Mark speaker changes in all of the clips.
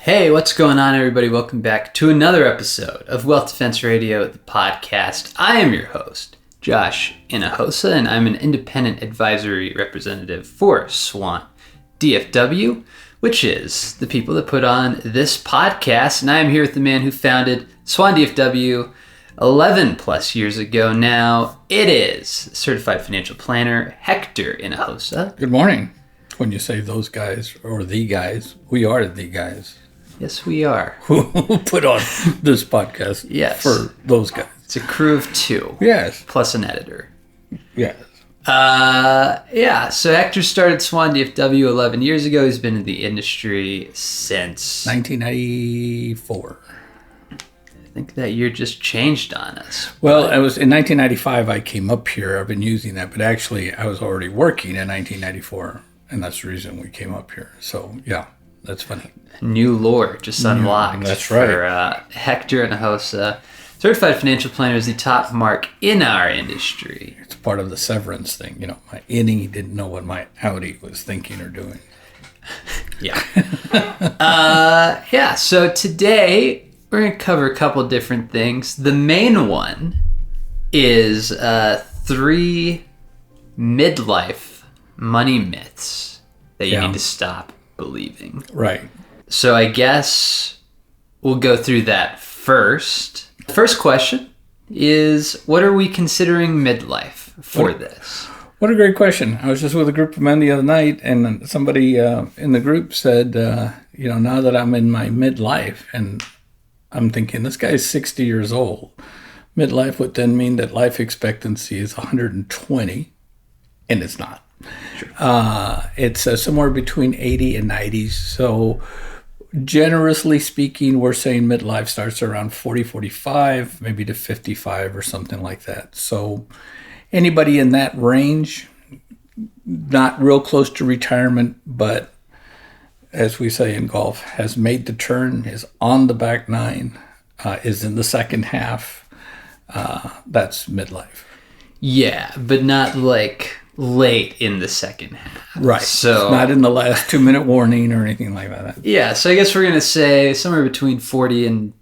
Speaker 1: Hey, what's going on, everybody? Welcome back to another episode of Wealth Defense Radio, the podcast. I am your host, Josh Inahosa, and I'm an independent advisory representative for Swan DFW, which is the people that put on this podcast. And I am here with the man who founded Swan DFW 11 plus years ago now. It is certified financial planner Hector Inahosa.
Speaker 2: Good morning. When you say those guys or the guys, we are the guys.
Speaker 1: Yes, we are.
Speaker 2: Who put on this podcast for those guys.
Speaker 1: It's a crew of two.
Speaker 2: Yes.
Speaker 1: Plus an editor.
Speaker 2: Yes.
Speaker 1: So Hector started Swan DFW 11 years ago. He's been in the industry since
Speaker 2: 1994.
Speaker 1: I think that year just changed on us.
Speaker 2: Well, it was in 1995 I came up here. I've been using that, but actually I was already working in 1994, and that's the reason we came up here. So, yeah, that's funny.
Speaker 1: New lore just unlocked.
Speaker 2: That's right.
Speaker 1: For Hector Inahosa. Certified financial planner is the top mark in our industry.
Speaker 2: It's part of the severance thing. You know, my innie didn't know what my outie was thinking or doing.
Speaker 1: Yeah. So today we're going to cover a couple different things. The main one is 3 midlife money myths that you need to stop believing.
Speaker 2: Right.
Speaker 1: So I guess we'll go through that first. The first question is, what are we considering midlife for this?
Speaker 2: What a great question. I was just with a group of men the other night, and somebody in the group said, now that I'm in my midlife, and I'm thinking, this guy's 60 years old. Midlife would then mean that life expectancy is 120, and it's not. Sure. It's somewhere between 80 and 90. So generously speaking, we're saying midlife starts around 40, 45, maybe to 55 or something like that. So anybody in that range, not real close to retirement, but as we say in golf, has made the turn, is on the back nine, is in the second half, that's midlife.
Speaker 1: Yeah, but not like late in the second half.
Speaker 2: Right.
Speaker 1: So
Speaker 2: it's not in the last 2-minute warning or anything like that.
Speaker 1: Yeah, so I guess we're going to say somewhere between 40 and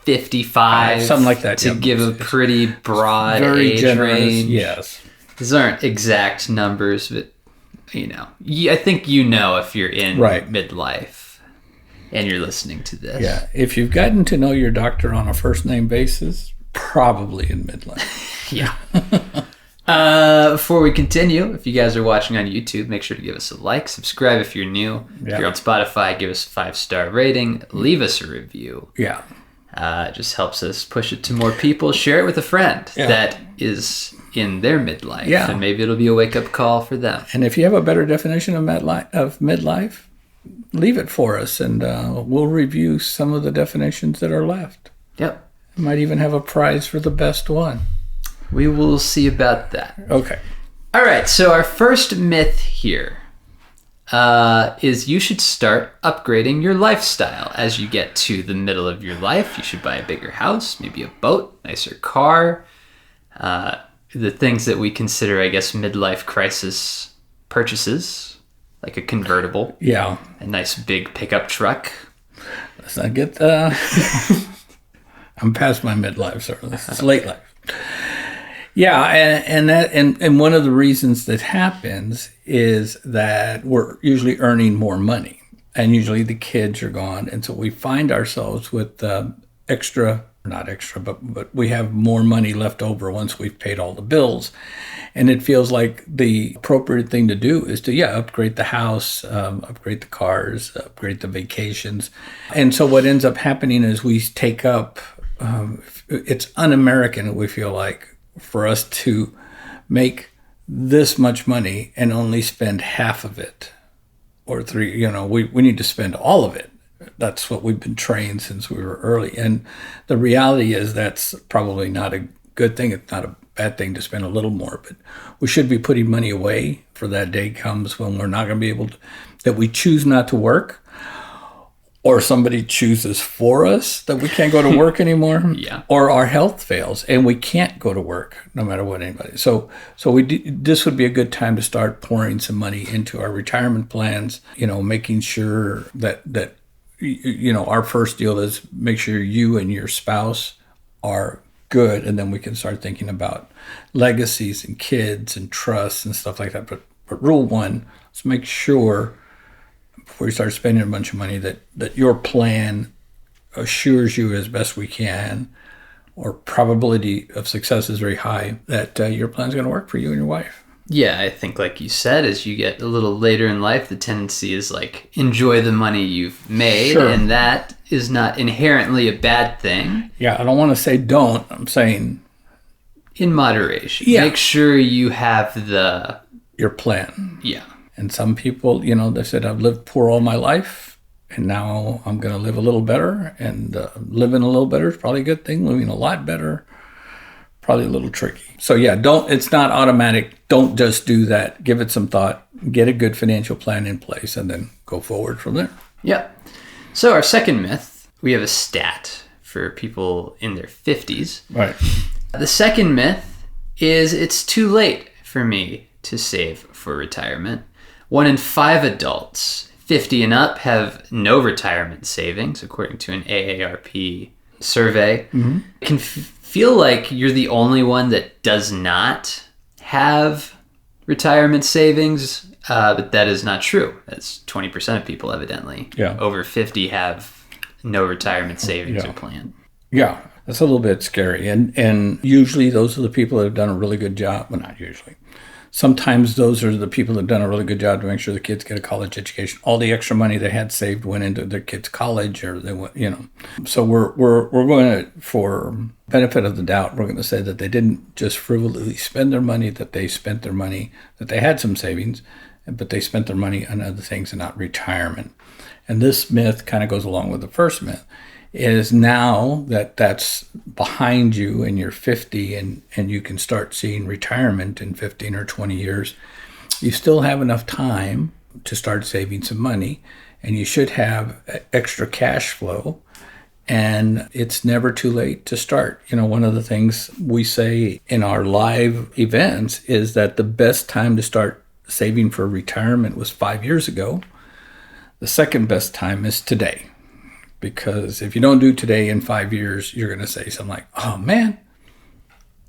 Speaker 1: 55.
Speaker 2: Something like that.
Speaker 1: To give a pretty broad
Speaker 2: very
Speaker 1: age
Speaker 2: generous,
Speaker 1: range.
Speaker 2: yes.
Speaker 1: These aren't exact numbers, but, I think if you're in midlife and you're listening to this.
Speaker 2: Yeah, if you've gotten to know your doctor on a first-name basis, probably in midlife.
Speaker 1: Yeah. Before we continue, if you guys are watching on YouTube, make sure to give us a like, subscribe if you're new. If you're on Spotify, give us a 5-star rating, leave us a review.
Speaker 2: Yeah.
Speaker 1: It just helps us push it to more people. Share it with a friend that is in their midlife, and maybe it'll be a wake-up call for them.
Speaker 2: And if you have a better definition of midlife, leave it for us, and we'll review some of the definitions that are left.
Speaker 1: Yep.
Speaker 2: We might even have a prize for the best one.
Speaker 1: We will see about that.
Speaker 2: Okay.
Speaker 1: All right, so our first myth here is you should start upgrading your lifestyle as you get to the middle of your life. You should buy a bigger house, maybe a boat, nicer car. The things that we consider, I guess, midlife crisis purchases, like a convertible.
Speaker 2: Yeah.
Speaker 1: A nice big pickup truck.
Speaker 2: Let's not get I'm past my midlife, sir. This is late life. Yeah, and one of the reasons that happens is that we're usually earning more money, and usually the kids are gone, and so we find ourselves with not extra, but we have more money left over once we've paid all the bills, and it feels like the appropriate thing to do is to upgrade the house, upgrade the cars, upgrade the vacations, and so what ends up happening is we take up. It's un-American, we feel like, for us to make this much money and only spend half of it or 3, we need to spend all of it. That's what we've been trained since we were early. And the reality is that's probably not a good thing. It's not a bad thing to spend a little more, but we should be putting money away for that day comes when we're not going to be able to, that we choose not to work, or somebody chooses for us that we can't go to work anymore, or our health fails and we can't go to work no matter what anybody. So this would be a good time to start pouring some money into our retirement plans, making sure that our first deal is make sure you and your spouse are good, and then we can start thinking about legacies and kids and trusts and stuff like that. But rule one, let's make sure before you start spending a bunch of money that your plan assures you as best we can, or probability of success is very high, that your plan is going to work for you and your wife.
Speaker 1: Yeah, I think like you said, as you get a little later in life, the tendency is like enjoy the money you've made,
Speaker 2: Sure.
Speaker 1: and that is not inherently a bad thing.
Speaker 2: Yeah, I don't want to say don't. I'm saying
Speaker 1: In moderation.
Speaker 2: Yeah.
Speaker 1: Make sure you have
Speaker 2: your plan.
Speaker 1: yeah.
Speaker 2: And some people, they said, I've lived poor all my life, and now I'm going to live a little better. And living a little better is probably a good thing. Living a lot better, probably a little tricky. So yeah, it's not automatic. Don't just do that. Give it some thought. Get a good financial plan in place, and then go forward from there.
Speaker 1: Yeah. So our second myth, we have a stat for people in their 50s.
Speaker 2: Right.
Speaker 1: The second myth is it's too late for me to save for retirement. 1 in 5 adults 50 and up have no retirement savings, according to an AARP survey. Mm-hmm. It can feel like you're the only one that does not have retirement savings, but that is not true. That's 20% of people, evidently.
Speaker 2: Yeah.
Speaker 1: Over 50 have no retirement savings or plan.
Speaker 2: Yeah, that's a little bit scary. And usually those are the people that have done a really good job. Well, not usually. Sometimes those are the people that have done a really good job to make sure the kids get a college education. All the extra money they had saved went into their kids' college, or they went, So we're going to, for benefit of the doubt, we're going to say that they didn't just frivolously spend their money, that they spent their money, that they had some savings, but they spent their money on other things and not retirement. And this myth kind of goes along with the first myth, is now that that's behind you and you're 50 and you can start seeing retirement in 15 or 20 years, you still have enough time to start saving some money, and you should have extra cash flow, and it's never too late to start. One of the things we say in our live events is that the best time to start saving for retirement was 5 years ago. The second best time is today. Because if you don't do today, in 5 years, you're going to say something like, oh man,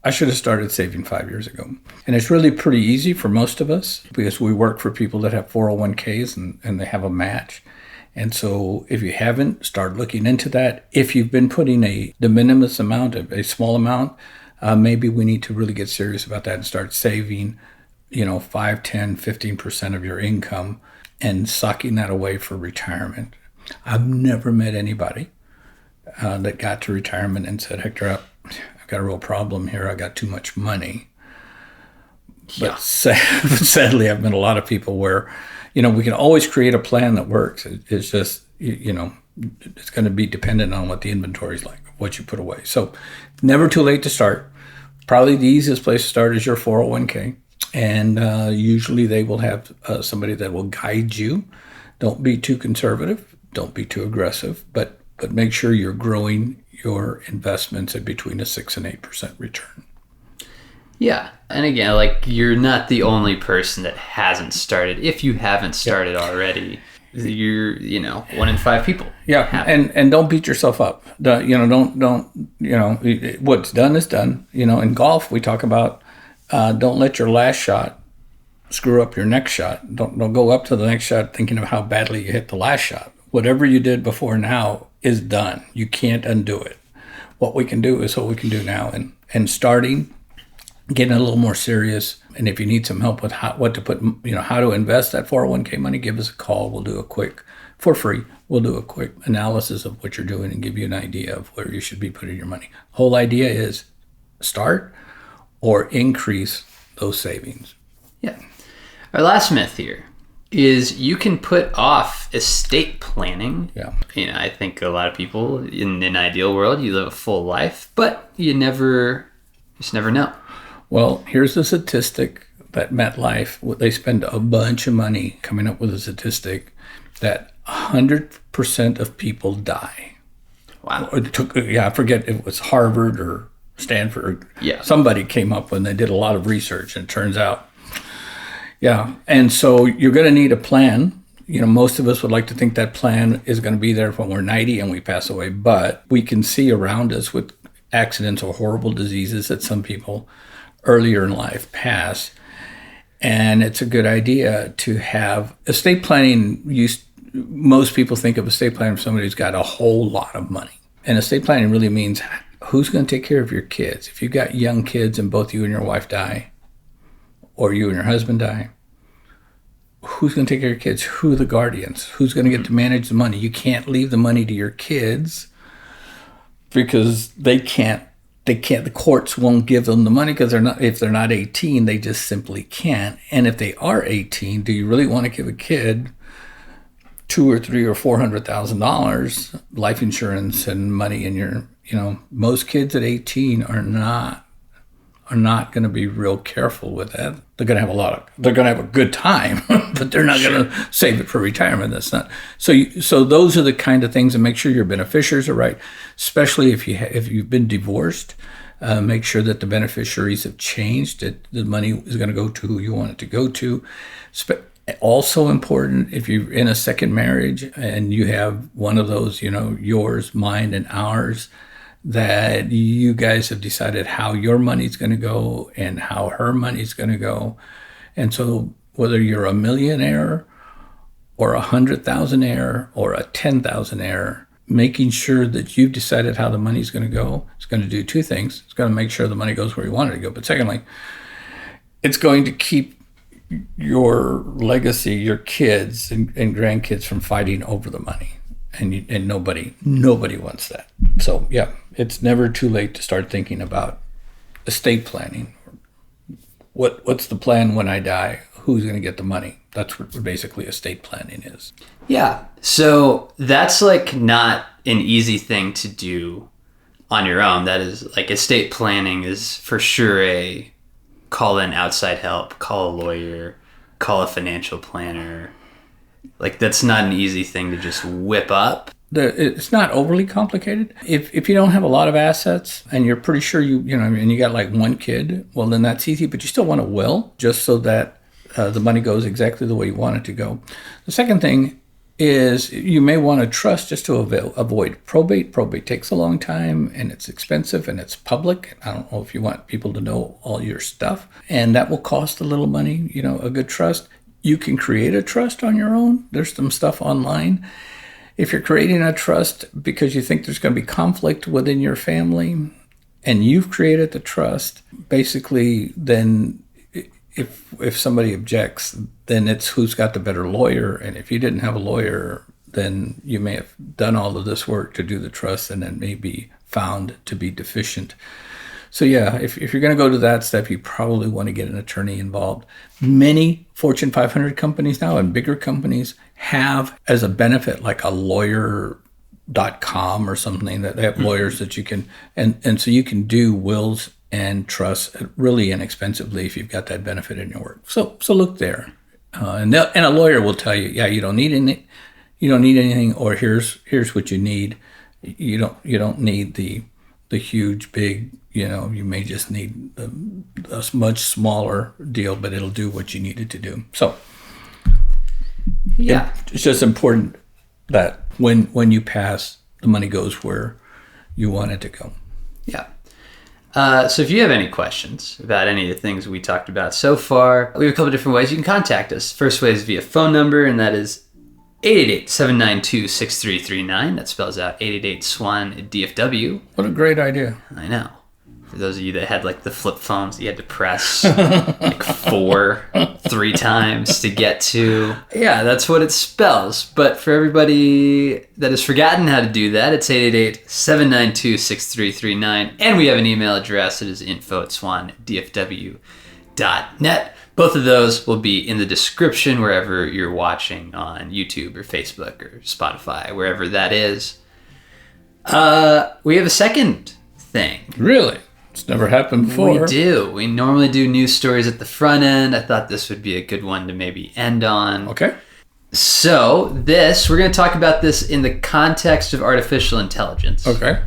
Speaker 2: I should have started saving 5 years ago. And it's really pretty easy for most of us, because we work for people that have 401ks and they have a match. And so if you haven't, start looking into that. If you've been putting a de minimis amount, a small amount, maybe we need to really get serious about that and start saving, 5, 10, 15% of your income and socking that away for retirement. I've never met anybody that got to retirement and said, Hector, I've got a real problem here. I got too much money.
Speaker 1: Yeah.
Speaker 2: But sadly, I've met a lot of people where, we can always create a plan that works. It's just, it's going to be dependent on what the inventory is like, what you put away. So never too late to start. Probably the easiest place to start is your 401k. And usually they will have somebody that will guide you. Don't be too conservative. Don't be too aggressive, but make sure you're growing your investments at between a 6 and 8% return.
Speaker 1: Yeah. And again, like, you're not the only person that hasn't started. If you haven't started already, you're, 1 in 5 people.
Speaker 2: Yeah. And don't beat yourself up. Don't, what's done is done. In golf, we talk about, don't let your last shot screw up your next shot. Don't go up to the next shot thinking of how badly you hit the last shot. Whatever you did before now is done. You can't undo it. What we can do is what we can do now. And starting, getting a little more serious. And if you need some help with how to invest that 401k money, give us a call. We'll do for free, we'll do a quick analysis of what you're doing and give you an idea of where you should be putting your money. Whole idea is start or increase those savings.
Speaker 1: Yeah. Our last myth here is you can put off estate planning.
Speaker 2: Yeah.
Speaker 1: I think a lot of people in an ideal world, you live a full life, but you just never know.
Speaker 2: Well, here's a statistic that MetLife, they spend a bunch of money coming up with a statistic that 100% of people die.
Speaker 1: Wow.
Speaker 2: I forget if it was Harvard or Stanford.
Speaker 1: Yeah.
Speaker 2: Somebody came up when they did a lot of research, and it turns out. Yeah. And so you're going to need a plan Most of us would like to think that plan is going to be there when we're 90 and we pass away, but we can see around us with accidents or horrible diseases that some people earlier in life pass. And it's a good idea to have estate planning. Most people think of estate planning for somebody who's got a whole lot of money. And estate planning really means who's going to take care of your kids. If you've got young kids and both you and your wife die, or you and your husband die, who's going to take care of your kids? Who are the guardians? Who's going to get to manage the money? You can't leave the money to your kids because they can't, the courts won't give them the money because if they're not 18, they just simply can't. And if they are 18, do you really want to give a kid $200,000 or $300,000 or $400,000 life insurance and money in your, most kids at 18 are not going to be real careful with that. They're going to have they're going to have a good time, but they're not going to save it for retirement. That's not. So those are the kind of things, and make sure your beneficiaries are right, especially if you've been divorced. Make sure that the beneficiaries have changed, that the money is going to go to who you want it to go to. Also important, if you're in a second marriage and you have one of those, yours, mine, and ours, that you guys have decided how your money's going to go and how her money's going to go. And so whether you're a millionaire or 100,000-aire or a 10,000-aire, making sure that you've decided how the money's going to go, it's going to do two things. It's going to make sure the money goes where you want it to go. But secondly, it's going to keep your legacy, your kids and grandkids from fighting over the money. And nobody wants that. So yeah, it's never too late to start thinking about estate planning. What's the plan when I die? Who's going to get the money? That's what basically estate planning is.
Speaker 1: Yeah. So that's like not an easy thing to do on your own. That is like estate planning is for sure a call in outside help, call a lawyer, call a financial planner. Like, that's not an easy thing to just whip up.
Speaker 2: It's not overly complicated. If you don't have a lot of assets and you're pretty sure and you got like one kid, well, then that's easy. But you still want a will just so that the money goes exactly the way you want it to go. The second thing is you may want a trust just to avoid probate. Probate takes a long time and it's expensive and it's public. I don't know if you want people to know all your stuff. And that will cost a little money, a good trust. You can create a trust on your own. There's some stuff online. If you're creating a trust because you think there's going to be conflict within your family and you've created the trust, basically then if somebody objects, then it's who's got the better lawyer. And if you didn't have a lawyer, then you may have done all of this work to do the trust and it may be found to be deficient. So yeah, if you're going to go to that step, you probably want to get an attorney involved. Many Fortune 500 companies now and bigger companies have as a benefit like a lawyer.com or something that they have lawyers that you can, and so you can do wills and trusts really inexpensively if you've got that benefit in your work. So look there, and a lawyer will tell you, yeah, you don't need anything, or here's what you need. You don't need the huge big. You may just need a much smaller deal, but it'll do what you need it to do. So,
Speaker 1: yeah,
Speaker 2: it's just important that when you pass, the money goes where you want it to go.
Speaker 1: Yeah. So if you have any questions about any of the things we talked about so far, we have a couple different ways you can contact us. First way is via phone number, and that is 888-792-6339. That spells out 888-SWAN-DFW.
Speaker 2: What a great idea.
Speaker 1: I know. For those of you that had like the flip phones, you had to press like 3 times to get to. Yeah, that's what it spells. But for everybody that has forgotten how to do that, it's 888-792-6339. And we have an email address. It is info@swandfw.net. Both of those will be in the description wherever you're watching on YouTube or Facebook or Spotify, wherever that is. We have a second thing.
Speaker 2: Really? It's never happened before.
Speaker 1: We do. We normally do news stories at the front end. I thought this would be a good one to maybe end on.
Speaker 2: Okay.
Speaker 1: So we're going to talk about this in the context of artificial intelligence.
Speaker 2: Okay.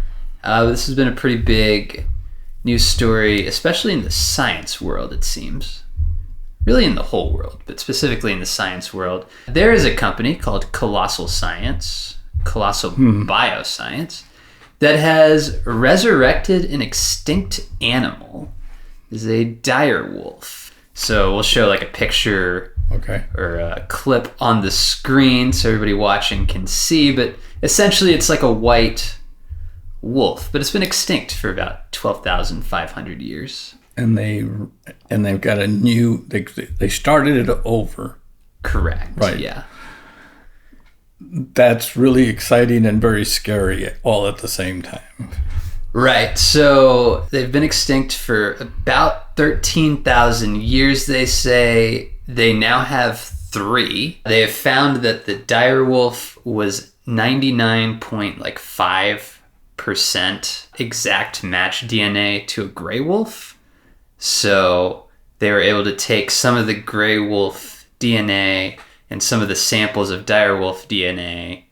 Speaker 1: This has been a pretty big news story, especially in the science world, it seems. really in the whole world, but specifically in the science world. There is a company called Colossal Bioscience, that has resurrected an extinct animal. Is a dire wolf. So we'll show like a picture or a clip on the screen so everybody watching can see, but essentially it's like a white wolf, but it's been extinct for about 12,500 years.
Speaker 2: And they've got a new, they started it over.
Speaker 1: Correct.
Speaker 2: Right.
Speaker 1: Yeah.
Speaker 2: That's really exciting and very scary all at the same time.
Speaker 1: Right. So they've been extinct for about 13,000 years, they say. They now have 3. They have found that the dire wolf was 99.5% exact match DNA to a gray wolf. So they were able to take some of the gray wolf DNA and some of the samples of dire wolf DNA,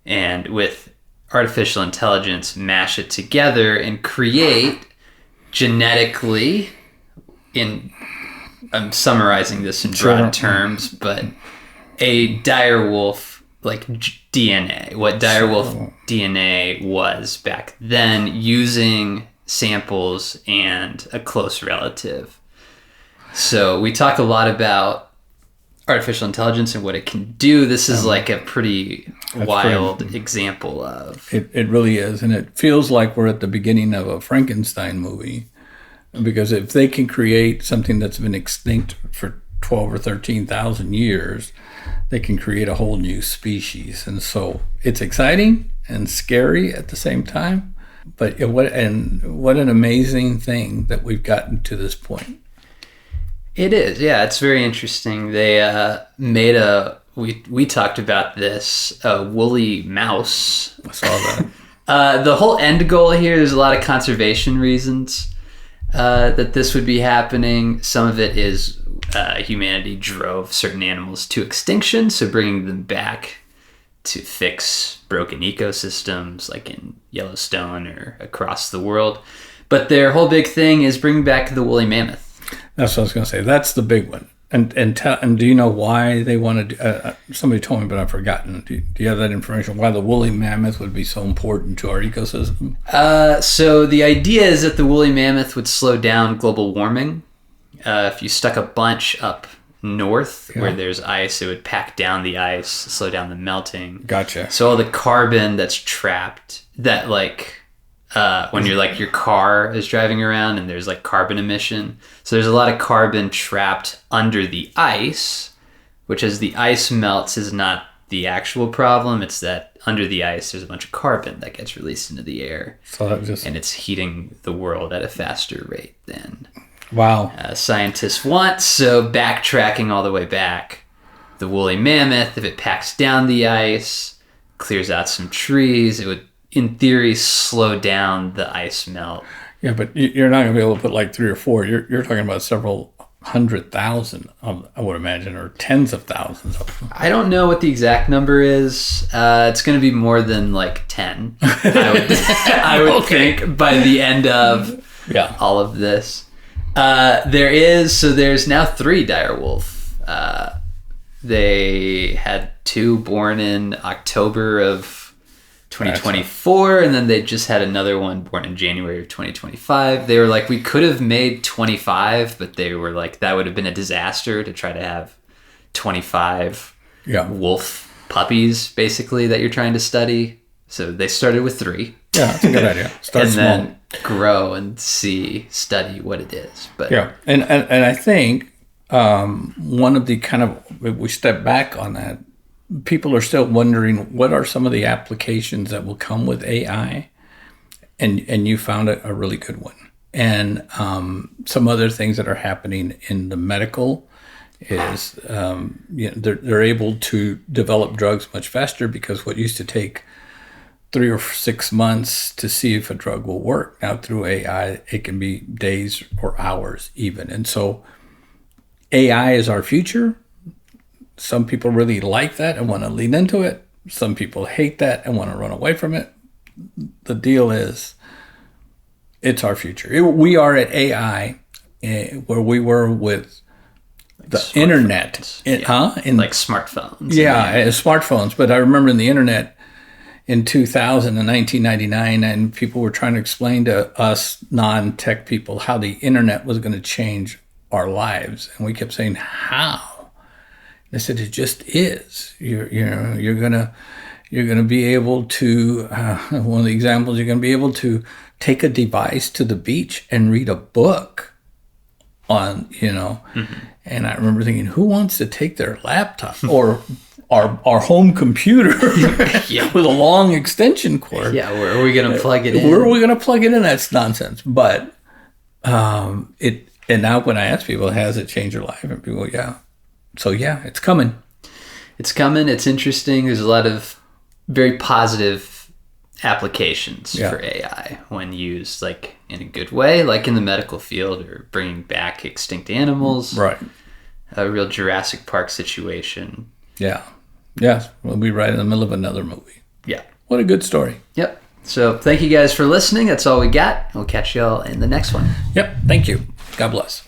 Speaker 1: and with artificial intelligence mash it together and create genetically, I'm summarizing this in broad terms, but a dire wolf like DNA, what dire wolf DNA was back then, using samples and a close relative. So we talk a lot about artificial intelligence and what it can do. This is like a pretty wild example of
Speaker 2: it really is, and it feels like we're at the beginning of a Frankenstein movie, because if they can create something that's been extinct for 12 or 13,000 years, they can create a whole new species. And so it's exciting and scary at the same time, but what an amazing thing that we've gotten to this point.
Speaker 1: It is, yeah. It's very interesting. They made we talked about this, a woolly mouse.
Speaker 2: I saw that.
Speaker 1: The whole end goal here, there's a lot of conservation reasons that this would be happening. Some of it is humanity drove certain animals to extinction, so bringing them back to fix broken ecosystems like in Yellowstone or across the world. But their whole big thing is bringing back the woolly mammoth.
Speaker 2: That's what I was going to say. That's the big one. And do you know why they wanted? Somebody told me, but I've forgotten. Do you have that information? Why the woolly mammoth would be so important to our ecosystem?
Speaker 1: So the idea is that the woolly mammoth would slow down global warming. If you stuck a bunch up north where there's ice, it would pack down the ice, slow down the melting.
Speaker 2: Gotcha.
Speaker 1: So all the carbon that's trapped, that when you're like your car is driving around and there's like carbon emission. So there's a lot of carbon trapped under the ice, which as the ice melts is not the actual problem. It's that under the ice there's a bunch of carbon that gets released into the air. And it's heating the world at a faster rate than scientists want. So backtracking all the way back, the woolly mammoth, if it packs down the ice, clears out some trees, it would in theory slow down the ice melt.
Speaker 2: Yeah, but you're not going to be able to put like 3 or 4. You're talking about several 100,000, I would imagine, or tens of thousands of them.
Speaker 1: I don't know what the exact number is. It's going to be more than like 10. I would think by the end of all of this. There's now 3 dire wolf. They had 2 born in October of 2024, and then they just had another one born in January of 2025. They were like, we could have made 25, but they were like, that would have been a disaster to try to have 25 wolf puppies, basically, that you're trying to study. So they started with 3.
Speaker 2: Yeah, that's a good idea. Start
Speaker 1: and
Speaker 2: small.
Speaker 1: Then grow and study what it is. But
Speaker 2: and I think one of the kind of, if we step back on that, people are still wondering what are some of the applications that will come with AI, and you found a really good one. And some other things that are happening in the medical is they're able to develop drugs much faster, because what used to take 3 or 6 months to see if a drug will work, now through AI it can be days or hours even. And so AI is our future. Some people really like that and want to lean into it. Some people hate that and want to run away from it. The deal is, it's our future. We are at AI where we were with the internet.
Speaker 1: Like smartphones.
Speaker 2: Yeah, smartphones. But I remember in the internet in 2000 and 1999, and people were trying to explain to us non-tech people how the internet was going to change our lives. And we kept saying, how? They said, it just is. You're gonna be able to, one of the examples, you're going to be able to take a device to the beach and read a book on,
Speaker 1: Mm-hmm.
Speaker 2: And I remember thinking, who wants to take their laptop or our home computer with a long extension cord?
Speaker 1: Yeah, where are we going to plug it in?
Speaker 2: Where are we going to plug it in? That's nonsense. But and now when I ask people, has it changed your life? And people, yeah. So yeah, it's coming.
Speaker 1: It's coming. It's interesting. There's a lot of very positive applications for AI when used like in a good way, like in the medical field or bringing back extinct animals.
Speaker 2: Right.
Speaker 1: A real Jurassic Park situation.
Speaker 2: Yeah. Yes. We'll be right in the middle of another movie.
Speaker 1: Yeah.
Speaker 2: What a good story.
Speaker 1: Yep. So thank you guys for listening. That's all we got. We'll catch y'all in the next one.
Speaker 2: Yep. Thank you. God bless.